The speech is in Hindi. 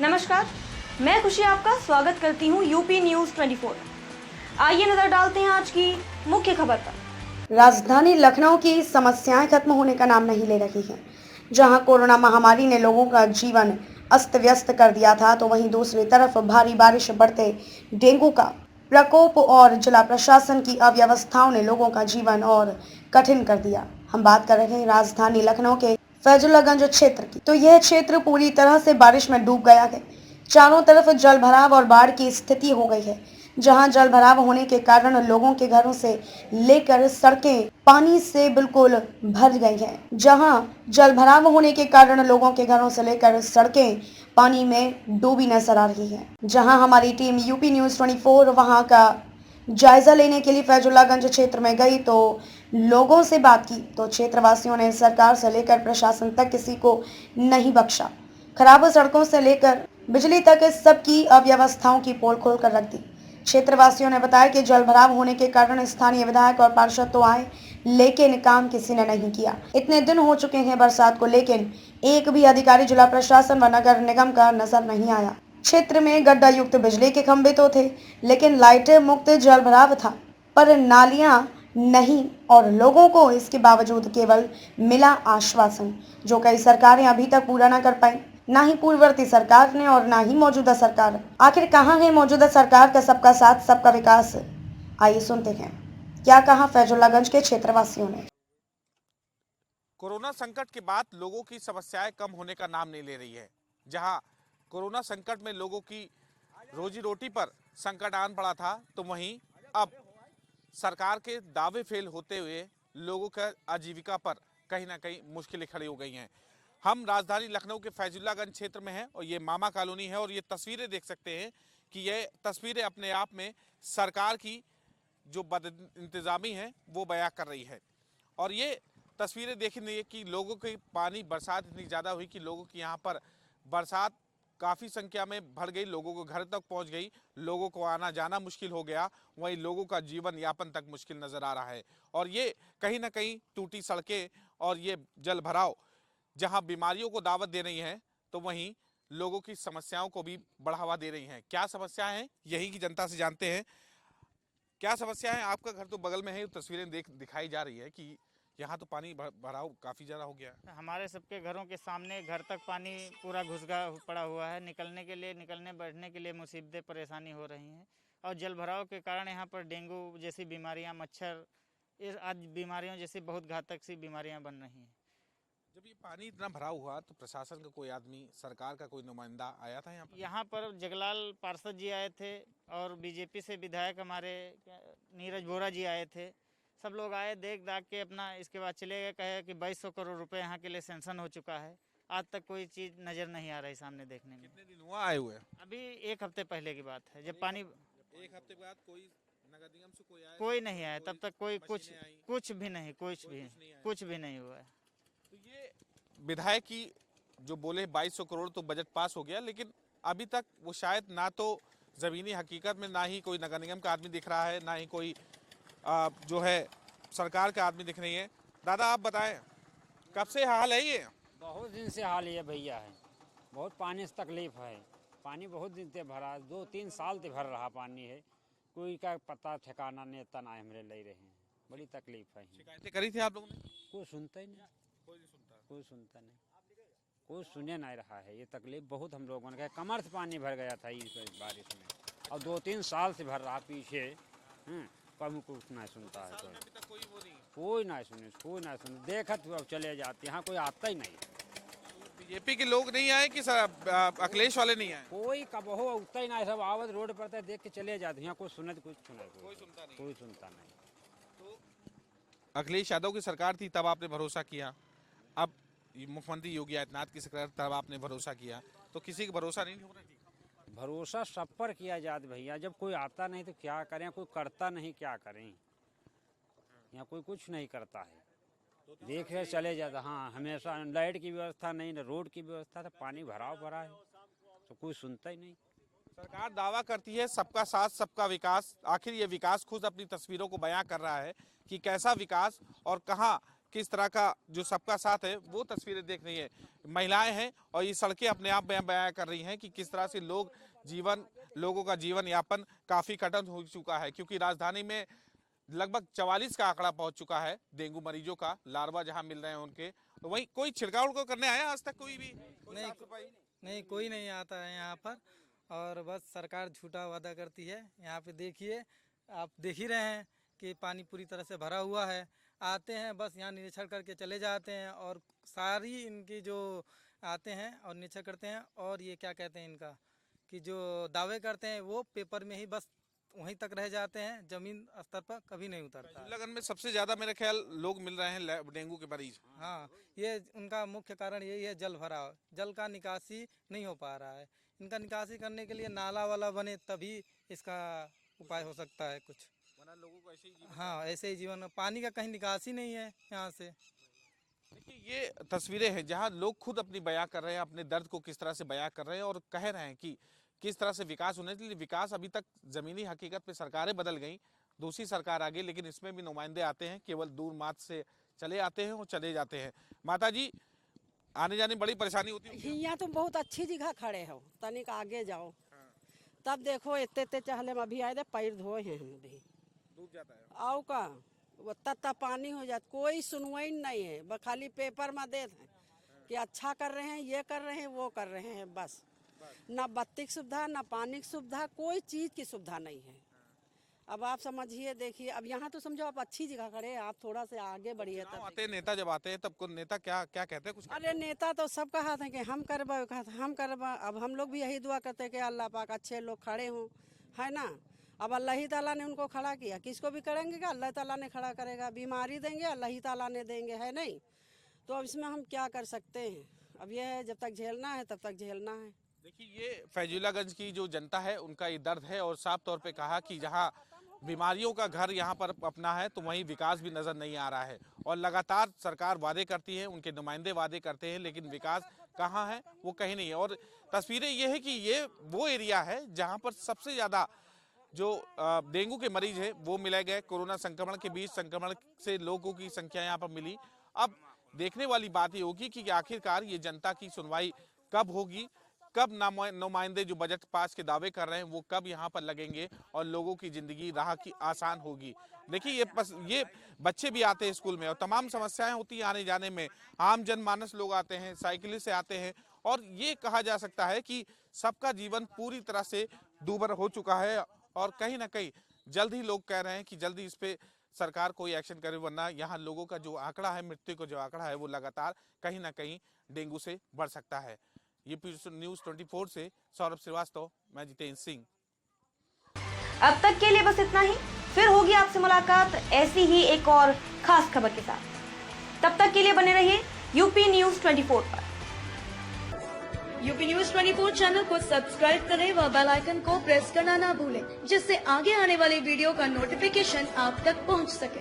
नमस्कार, मैं खुशी आपका स्वागत करती हूँ यूपी न्यूज़ 24। आइए नजर डालते हैं आज की मुख्य खबर पर। राजधानी लखनऊ की समस्याएं खत्म होने का नाम नहीं ले रही हैं। जहां कोरोना महामारी ने लोगों का जीवन अस्त व्यस्त कर दिया था, तो वहीं दूसरी तरफ भारी बारिश, बढ़ते डेंगू का प्रकोप और जिला प्रशासन की अव्यवस्थाओं ने लोगों का जीवन और कठिन कर दिया। हम बात कर रहे हैं राजधानी लखनऊ के फैजुल्लागंज क्षेत्र की। तो यह क्षेत्र पूरी तरह से बारिश में डूब गया है। चारों तरफ जल भराव और बाढ़ की स्थिति हो गई है। जहां जल भराव होने के कारण लोगों के घरों से लेकर सड़कें पानी से बिल्कुल भर गई हैं। जहां जल भराव होने के कारण लोगों के घरों से लेकर सड़कें पानी में डूबी नजर आ रही हैं। जहां हमारी टीम यूपी न्यूज़ 24 वहां का जायजा लेने के लिए फैजुल्लागंज क्षेत्र में गई तो लोगों से बात की, तो क्षेत्रवासियों ने सरकार से लेकर प्रशासन तक किसी को नहीं बख्शा। खराब सड़कों से लेकर बिजली तक सबकी अव्यवस्थाओं की पोल खोल कर रख दी। क्षेत्रवासियों ने बताया कि जल भराव होने के कारण स्थानीय विधायक और पार्षद तो आए, लेकिन काम किसी ने नहीं किया। इतने दिन हो चुके हैं बरसात को, लेकिन एक भी अधिकारी जिला प्रशासन व नगर निगम का नजर नहीं आया। क्षेत्र में गड्ढा युक्त बिजली के खंभे तो थे, लेकिन लाइटें मुक्त जल भराव था, पर नालियां नहीं, और लोगों को इसके बावजूद केवल मिला आश्वासन, जो कई सरकारें अभी तक पूरा न कर पाई, ना ही पूर्ववर्ती सरकार ने और ना ही मौजूदा सरकार। आखिर कहां है मौजूदा सरकार का सबका साथ सबका विकास? आइए सुनते हैं क्या कहा फैजुल्लागंज के क्षेत्रवासियों ने। कोरोना संकट के बाद लोगों की समस्याएं कम होने का नाम नहीं ले रही है। जहां कोरोना संकट में लोगों की रोजी रोटी पर संकट आन पड़ा था, तो वहीं अब सरकार के दावे फेल होते हुए लोगों का आजीविका पर कहीं ना कहीं मुश्किलें खड़ी हो गई हैं। हम राजधानी लखनऊ के फैजुल्लागंज क्षेत्र में हैं और ये मामा कॉलोनी है, और ये तस्वीरें देख सकते हैं कि ये तस्वीरें अपने आप में सरकार की जो बद इंतजामी है वो बयां कर रही है। और ये तस्वीरें देखने कि लोगों की पानी बरसात इतनी ज़्यादा हुई कि लोगों की यहाँ पर बरसात काफ़ी संख्या में बढ़ गई, लोगों को घर तक पहुँच गई, लोगों को आना जाना मुश्किल हो गया, वहीं लोगों का जीवन यापन तक मुश्किल नज़र आ रहा है। और ये कहीं ना कहीं टूटी सड़कें और ये जल भराव जहाँ बीमारियों को दावत दे रही हैं, तो वहीं लोगों की समस्याओं को भी बढ़ावा दे रही हैं। क्या समस्या है यही की जनता से जानते हैं। क्या समस्या है? आपका घर तो बगल में है, तस्वीरें दिखाई जा रही है कि यहाँ तो पानी भराव काफ़ी ज़्यादा हो गया। हमारे सबके घरों के सामने घर तक पानी पूरा घुसगा पड़ा हुआ है। निकलने बैठने के लिए मुसीबतें परेशानी हो रही हैं। और जल भराव के कारण यहाँ पर डेंगू जैसी बीमारियाँ, मच्छर, इस आज बीमारियों जैसी बहुत घातक सी बीमारियाँ बन रही हैं। जब ये पानी इतना भरा हुआ तो प्रशासन का कोई आदमी, सरकार का कोई नुमाइंदा आया था यहाँ पर जगलाल पार्षद जी आए थे और बीजेपी से विधायक हमारे नीरज बोरा जी आए थे। सब लोग आए, देख दाख के अपना इसके बाद चले गए। कहे कि 2200 करोड़ रुपए यहाँ के लिए सैंक्शन हो चुका है। आज तक कोई चीज़ नज़र नहीं आ रही सामने देखने में। कितने दिन हुआ आए हुए? अभी एक हफ्ते पहले की बात है, जब पानी एक हफ्ते बाद कोई नगर निगम से कोई आया? कोई नहीं आया तब तक, कोई कुछ भी नहीं हुआ है। तो ये विधायक की जो बोले 2200 करोड़ तो बजट पास हो गया, लेकिन अभी तक वो शायद ना तो ज़मीनी हकीकत में ना ही कोई नगर निगम का आदमी दिख रहा है, ना ही कोई जो है सरकार का आदमी दिख रही है। दादा आप बताएं, कब से हाल है ये? बहुत दिन से हाल ये भैया है, बहुत पानी से तकलीफ है। पानी बहुत दिन से भरा, 2-3 साल से भर रहा पानी है। कोई का पता ठिकाना नहीं, तना हमरे ले रहे हैं, बड़ी तकलीफ है। शिकायतें करी थी आप लोगों ने? कोई सुनता ही नहीं, कोई सुनता नहीं, कोई सुने नहीं रहा है। ये तकलीफ बहुत हम लोगों ने, कमर से पानी भर गया था इस बारिश में, और 2-3 साल से भर रहा पीछे। कभी कुछ नहीं सुनता है, कोई नहीं सुने, देखत अब चले जाते, यहाँ कोई आता ही नहीं। बीजेपी के लोग नहीं आए कि अखिलेश वाले नहीं आए? कोई कब हो उतना ही नहीं, सब आवत रोड पर देख के चले जाते, यहाँ कोई सुने तो कोई सुनता नहीं। तो अखिलेश यादव की सरकार थी तब आपने भरोसा किया, अब मुख्यमंत्री योगी आदित्यनाथ की सरकार तब आपने भरोसा किया, तो किसी का भरोसा नहीं हो रहा? भरोसा सब पर किया जाता भैया, जब कोई आता नहीं तो क्या करें, कोई करता नहीं क्या करें। यहाँ कोई कुछ नहीं करता है, देख रहे चले जाता। हाँ, हमेशा लाइट की व्यवस्था नहीं, न रोड की व्यवस्था, तो पानी भरा है, तो कोई सुनता ही नहीं। सरकार दावा करती है सबका साथ सबका विकास। आखिर ये विकास खुद अपनी तस्वीरों को बयां कर रहा है कि कैसा विकास और कहां किस तरह का जो सबका साथ है वो तस्वीरें देख रही है। महिलाएं हैं और ये सड़कें अपने आप बयां कर रही हैं कि किस तरह से लोगों का जीवन यापन काफी कठिन हो चुका है, क्योंकि राजधानी में लगभग 44 का आंकड़ा पहुंच चुका है डेंगू मरीजों का, लार्वा जहां मिल रहे हैं उनके। तो वहीं कोई छिड़काव को करने आया आज तक कोई भी नहीं, कोई नहीं आता है यहाँ पर, और बस सरकार झूठा वादा करती है। यहाँ पे देखिए, आप देख ही रहे हैं कि पानी पूरी तरह से भरा हुआ है। आते हैं बस यहाँ निरीक्षण करके चले जाते हैं, और सारी इनकी जो आते हैं और निरीक्षण करते हैं, और ये क्या कहते हैं इनका कि जो दावे करते हैं वो पेपर में ही बस वहीं तक रह जाते हैं, जमीन स्तर पर कभी नहीं उतरता। लगन में सबसे ज्यादा मेरे ख्याल लोग मिल रहे हैं डेंगू के मरीज। हाँ, ये उनका मुख्य कारण यही है, जल भराव, जल का निकासी नहीं हो पा रहा है। इनका निकासी करने के लिए नाला वाला बने तभी इसका उपाय हो सकता है कुछ, वरना लोगों को ऐसे ही हाँ ऐसे ही जीवन, पानी का कहीं निकासी नहीं है यहाँ से। देखिए ये तस्वीरें हैं जहां लोग खुद अपनी बयां कर रहे हैं, अपने दर्द को किस तरह से बयां कर रहे हैं और कह रहे हैं कि किस तरह से विकास होने के लिए। विकास अभी तक जमीनी हकीकत पे सरकारें बदल गई, दूसरी सरकार आ गई, लेकिन इसमें भी नुमाइंदे आते हैं, केवल दूर मात से चले आते हैं और चले जाते हैं। माता जी, आने जाने बड़ी परेशानी होती है? यहाँ तो बहुत अच्छी जगह खड़े हो, तनिक आगे जाओ तब देखो, इतने चहले में अभी आए थे, पैर धोए हैं हम भी, डूब जाता है। आओ का तत्ता पानी हो जाता, कोई सुनवाई नहीं है, बस खाली पेपर में दे दें कि अच्छा कर रहे हैं, ये कर रहे हैं, वो कर रहे हैं, बस ना बत्ती की सुविधा, ना पानी की सुविधा, कोई चीज़ की सुविधा नहीं है। अब आप समझिए, देखिए, अब यहाँ तो समझो आप अच्छी जगह खड़े हैं, आप थोड़ा से आगे बढ़िए तब आते नेता जब आते हैं तब को नेता क्या क्या कहते हैं कुछ? अरे नेता तो सब कहा था कि हम करबा। अब हम लोग भी यही दुआ करते हैं कि अल्लाह पाक अच्छे लोग खड़े हों, है ना। अब अल्लाह ही ताला ने उनको खड़ा किया, किसको भी करेंगे क्या, अल्लाह ताला ने खड़ा करेगा। बीमारी देंगे अल्लाह ही ताला ने देंगे, है नहीं। तो अब इसमें हम क्या कर सकते हैं, अब ये है जब तक झेलना है तब तक झेलना है। देखिए ये फैजुल्लागंज की जो जनता है उनका ये दर्द है, और साफ तौर पे कहा कि जहां बीमारियों का घर यहाँ पर अपना है तो वहीं विकास भी नजर नहीं आ रहा है। और लगातार सरकार वादे करती है, उनके नुमाइंदे वादे करते हैं, लेकिन विकास कहाँ है वो कहीं नहीं है। और तस्वीरें ये है कि ये वो एरिया है जहाँ पर सबसे ज्यादा जो डेंगू के मरीज है वो मिले गए। कोरोना संक्रमण के बीच संक्रमण से लोगों की संख्या यहाँ पर मिली। अब देखने वाली बात ये होगी कि आखिरकार ये जनता की सुनवाई कब होगी, कब नुमाइंदे जो बजट पास के दावे कर रहे हैं वो कब यहाँ पर लगेंगे और लोगों की जिंदगी राह की आसान होगी। देखिए ये बच्चे भी आते हैं स्कूल में और तमाम समस्याएं होती हैं आने जाने में। आम जनमानस लोग आते हैं, साइकिल से आते हैं, और ये कहा जा सकता है कि सबका जीवन पूरी तरह से दूभर हो चुका है। और कहीं ना कहीं जल्द ही लोग कह रहे हैं कि जल्दी इस पे सरकार कोई एक्शन करे, वरना यहाँ लोगों का जो आंकड़ा है, मृत्यु का जो आंकड़ा है, वो लगातार कहीं ना कहीं डेंगू से बढ़ सकता है। यूपी न्यूज़ 24 से सौरभ श्रीवास्तव, मैं जितेंद्र सिंह। अब तक के लिए बस इतना ही, फिर होगी आपसे मुलाकात ऐसी ही एक और खास खबर के साथ। तब तक के लिए बने रहिए यूपी न्यूज़ 24 पर। यूपी न्यूज़ 24 चैनल को सब्सक्राइब करें व बेल आइकन को प्रेस करना ना भूलें, जिससे आगे आने वाले वीडियो का नोटिफिकेशन आप तक पहुंच सके।